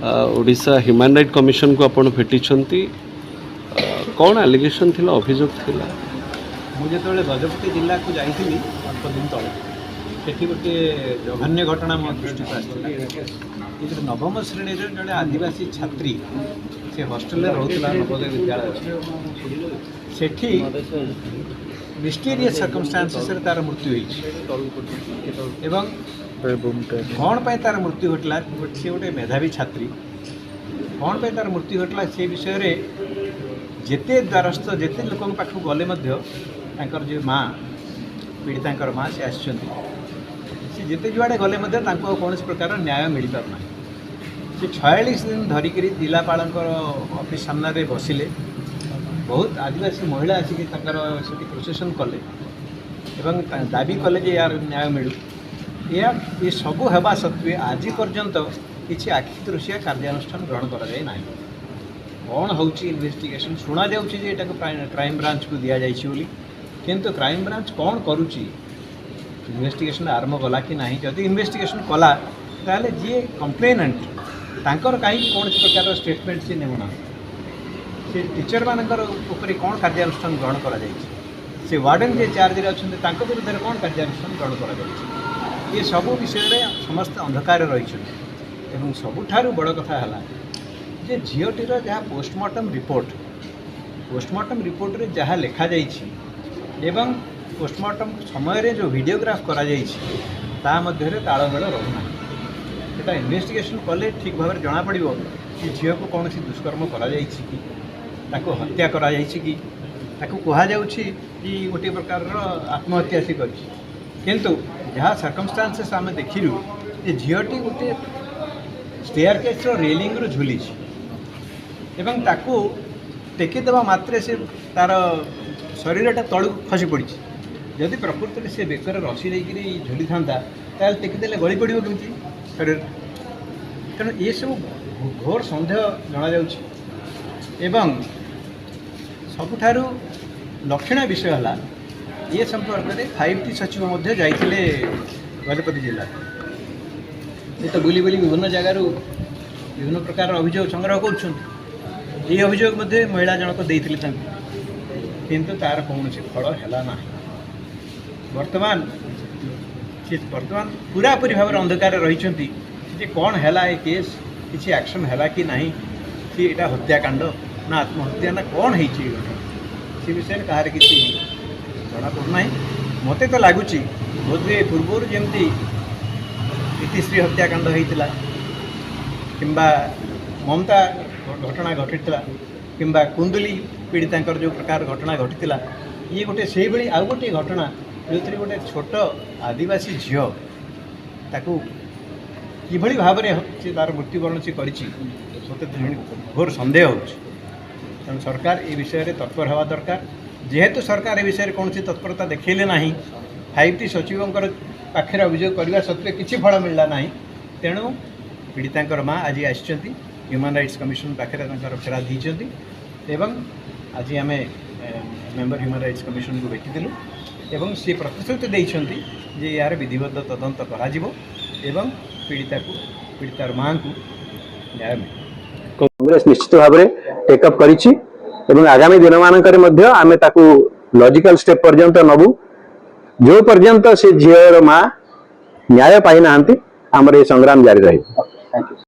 Odisha human right commission को आपण भेटी कौन एलिगेशन थिला अभियोग थिला मुझे जो गजपति जिला को जाइली अल्प दिन तले सेठी गोटे जघन्य घटना मो दृष्टि को आसाला नवम श्रेणी जो आदिवासी छात्री से हॉस्टेल रोला नवोदय विद्यालय सेठी मिस्टीरियस सर्कमस्टांसेस तार मृत्यु कौन पर तार मृत्यु घटला सी गोटे मेधावी छात्री कौन पर तार मृत्यु घटला से विषय रे जेते द्वारस्थ जेते लोक पाखु गले जो माँ पीड़िता माँ से आसते जिते जुआड़े गले कौन प्रकार न्याय मिल पारना से 46 दिन धरिक जिलापाल ऑफिस सामने बसिले बहुत आदिवासी महिला आसिक प्रोसेसन कले एवं दाबी कले यार न्याय मिलू ये सबू हेबा सत्वे आज पर्यंत किसी आखि दृश्य कार्यानुष्ठान ग्रहण करा कौन होची इन्वेस्टिगेशन शुणा जाऊँगी जे क्राइम ब्रांच को दि जाइए किंतु क्राइम ब्रांच कौन करुच्ची इन्वेस्टिगेशन आरंभ कला कि ना जदि इन्वेस्टिगेशन कला ताले जी कंप्लेनेंट तांकर कहीं कौन प्रकार स्टेटमेंट से नेउना से टीचर मानकर ऊपर कौन कार्यानुष्ठान ग्रहण करा जाइए से वार्डन जे चार्ज रे अछन तांको विरुद्ध में कौन कार्यानुष्ठान ग्रहण करा जाइए ये सब विषय में समस्त अंधकार रही सबुठारु बड़ कथा है जे झीटीर जहाँ पोस्टमार्टम रिपोर्ट रे जहाँ लिखा जाइए एवं पोस्टमार्टम समय रे जो वीडियोग्राफ करा जाइए ता मध्य तालमेल रहूना एटा इन्वेस्टिगेशन कले ठीक भाव जना पड़ कि झील को कौन सी दुष्कर्म करा जाइए कि ताको हत्या करा जाइए कि ताको कहुच्छी कि गोटे प्रकार आत्महत्या से किंतु जहाँ सर्कमस्टांसेस आम देखिलु जे झीलटी गोटे स्टेयरकेस रेलिंग रू झुली एवं ताकू टेकीदेवा मात्रे से तार शरीरटा तलू खसी पड़ी जदि प्रकृति में से बेकर रसी देकर झुली था टेकीदे गली पड़ो कमी शरीर तेणु ये सब घोर सन्देह जना एवं सबुठारु लक्षण विषय है ये संपर्क में 5T सचिव जाइए गजपति जिला ये तो बुली बुली विभिन्न जगार विभिन्न प्रकार अभियोग संग्रह कर अभियोग महिला जनक देते किंतु तार कौन फल है ना वर्तमान पूरापूरी भाव अंधकार रही कौन है ये केस किसी एक्शन है कि ना कि यहाँ हत्याकांड ना आत्महत्या ना कौन है से विषय कहार किसी जना पड़ना मत तो लगुच बोधे पूर्वर जमती इतिश्री हत्याकांड होता कि ममता घटना घटी किंबा कुंदुली पीड़िता जो प्रकार घटना घटी ये गोटे से भाई आउ गोटे घटना जो थी गोटे छोट आदिवासी झील ताकू कि भाव में तार मृत्युवरण से कर घोर सन्देह हो सरकार ये विषय में तत्पर हवा दरकार जेहेतु सरकार ए विषय कौन तत्परता देखले ना 5T सचिवों पाखे अभियोग करने सत्वे किसी फल मिलला ना तेणु पीड़िता माँ आज आसचंती ह्यूमन राइट्स कमिशन पाखे फेरा दीचंती एवं आज आम मेंबर ह्यूमन राइट्स कमिशन को भेटिलु एवं सी प्रतिश्रुति देइछंती जे यार विधिवत तदंत करा जिवो एवं पीड़ितार माँ को न्याय मिले कांग्रेस निश्चित भाव में टेकअप करिछि एवं आगामी दिन मानकरे मध्य आमे ताकू लॉजिकल स्टेप पर्यंत नबु जो पर्यंत से झीर माँ न्याय पाई नांती हमर ये संग्राम जारी रही।